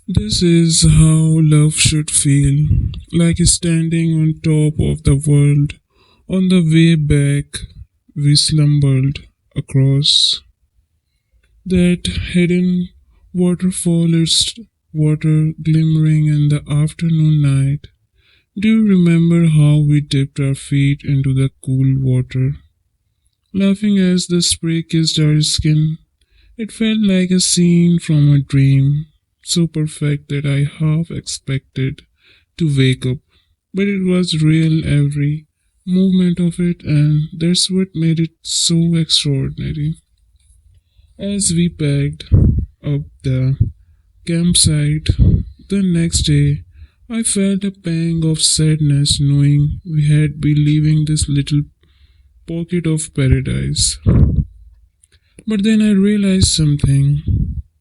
This is how love should feel, like standing on top of the world. On the way back, we slumbered across that hidden waterfall, its water glimmering in the afternoon night. Do you remember how we dipped our feet into the cool water, laughing as the spray kissed our skin? It felt like a scene from a dream, so perfect that I half expected to wake up. But it was real, every movement of it, and that's what made it so extraordinary. As we packed up the campsite the next day, I felt a pang of sadness knowing we had been leaving this little pocket of paradise. But then I realized something.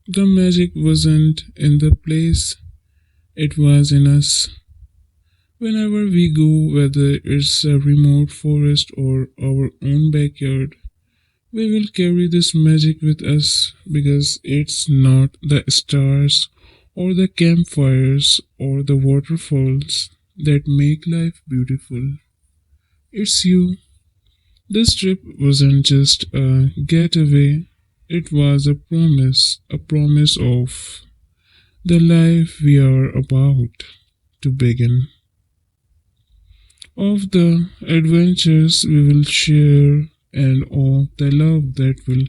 The magic wasn't in the place, it was in us. Whenever we go, whether it's a remote forest or our own backyard, we will carry this magic with us because it's not the stars or the campfires or the waterfalls that make life beautiful. It's you. This trip wasn't just a getaway, it was a promise of the life we are about to begin, of the adventures we will share, and of the love that will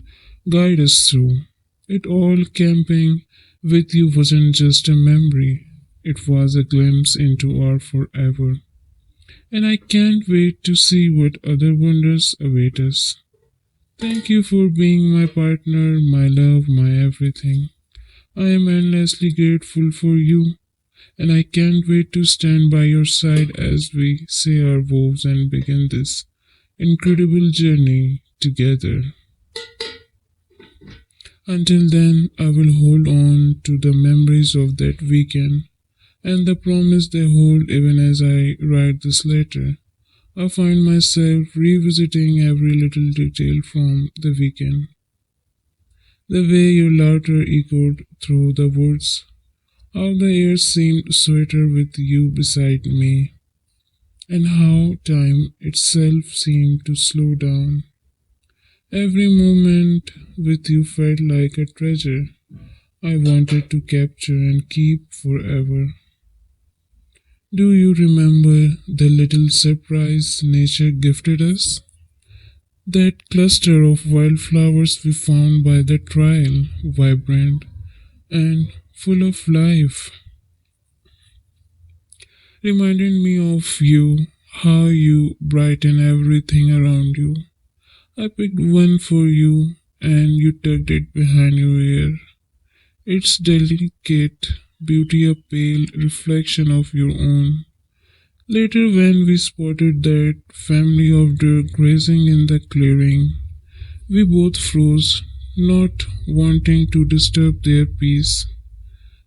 guide us through. It all camping with you wasn't just a memory, it was a glimpse into our forever. And I can't wait to see what other wonders await us. Thank you for being my partner, my love, my everything. I am endlessly grateful for you, and I can't wait to stand by your side as we say our vows and begin this incredible journey together. Until then, I will hold on to the memories of that weekend and the promise they hold even as I write this letter. I find myself revisiting every little detail from the weekend. The way your laughter echoed through the woods, how the air seemed sweeter with you beside me, and how time itself seemed to slow down. Every moment with you felt like a treasure I wanted to capture and keep forever. Do you remember the little surprise nature gifted us? That cluster of wildflowers we found by the trail, vibrant and full of life, reminded me of you, how you brighten everything around you. I picked one for you and you tucked it behind your ear. Its delicate beauty a pale reflection of your own. Later, when we spotted that family of deer grazing in the clearing, we both froze, not wanting to disturb their peace.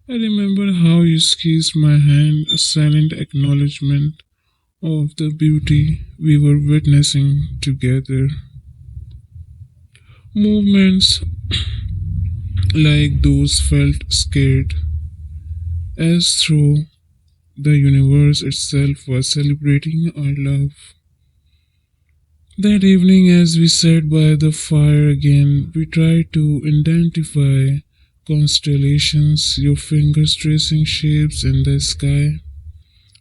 I remember how you squeezed my hand, a silent acknowledgement of the beauty we were witnessing together. Movements like those felt scared, as though the universe itself was celebrating our love. That evening, as we sat by the fire again, we tried to identify constellations, your fingers tracing shapes in the sky.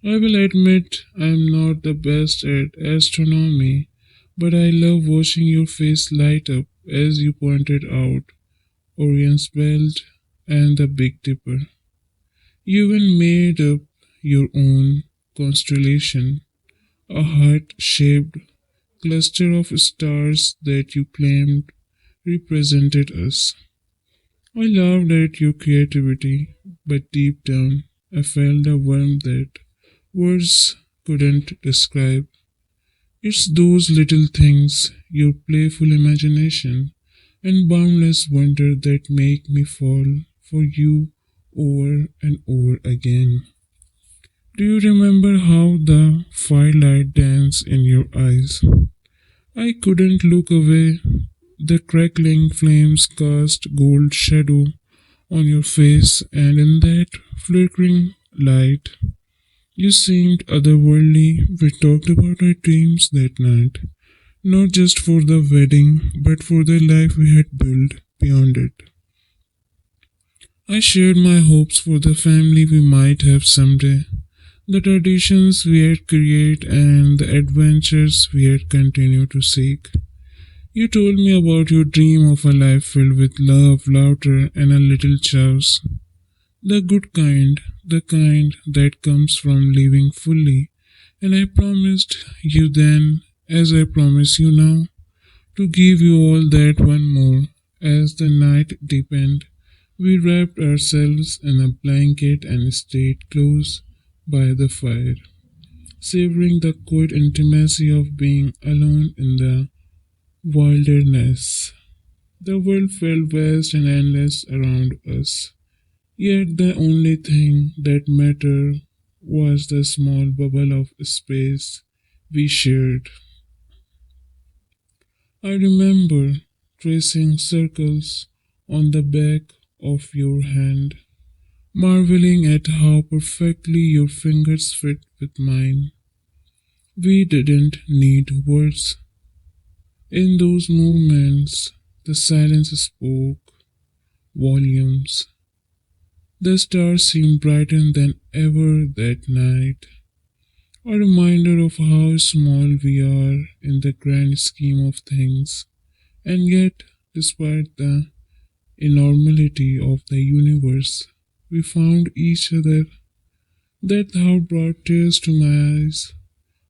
I will admit I am not the best at astronomy, but I love watching your face light up as you pointed out Orion's belt and the Big Dipper. You even made up your own constellation, a heart shaped cluster of stars that you claimed represented us. I laughed at your creativity, but deep down I felt a warmth that words couldn't describe. It's those little things, your playful imagination and boundless wonder that make me fall for you over and over again. Do you remember how the firelight danced in your eyes? I couldn't look away. The crackling flames cast gold shadow on your face, and in that flickering light, you seemed otherworldly. We talked about our dreams that night, not just for the wedding, but for the life we had built beyond it. I shared my hopes for the family we might have someday, the traditions we had created, and the adventures we had continued to seek. You told me about your dream of a life filled with love, laughter, and a little chaos. The good kind, the kind that comes from living fully. And I promised you then, as I promise you now, to give you all that one more. As the night deepened, we wrapped ourselves in a blanket and stayed close by the fire, savoring the quiet intimacy of being alone in the wilderness. The world felt vast and endless around us, yet the only thing that mattered was the small bubble of space we shared. I remember tracing circles on the back of your hand, marveling at how perfectly your fingers fit with mine. We didn't need words. In those moments, the silence spoke volumes. The stars seemed brighter than ever that night, a reminder of how small we are in the grand scheme of things. And yet, despite the enormity of the universe, we found each other. That thought brought tears to my eyes.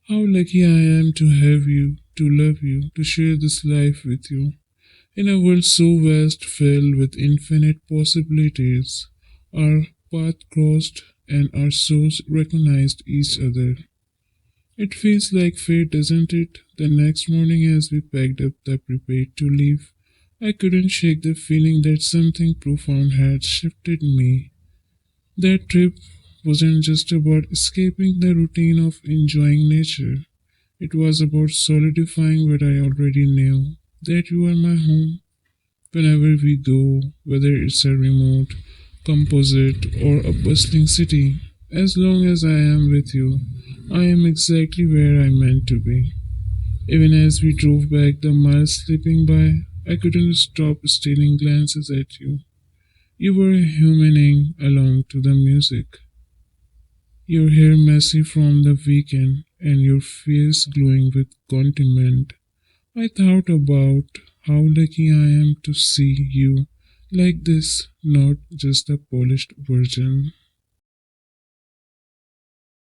How lucky I am to have you, to love you, to share this life with you. In a world so vast, filled with infinite possibilities, our path crossed and our souls recognized each other. It feels like fate, doesn't it? The next morning, as we packed up the prepared to leave, I couldn't shake the feeling that something profound had shifted me. That trip wasn't just about escaping the routine of enjoying nature, it was about solidifying what I already knew, that you are my home. Whenever we go, whether it's a remote, composite, or a bustling city, as long as I am with you, I am exactly where I meant to be. Even as we drove back, the miles slipping by, I couldn't stop stealing glances at you. You were humming along to the music, your hair messy from the weekend, and your face glowing with contentment. I thought about how lucky I am to see you like this, not just a polished version.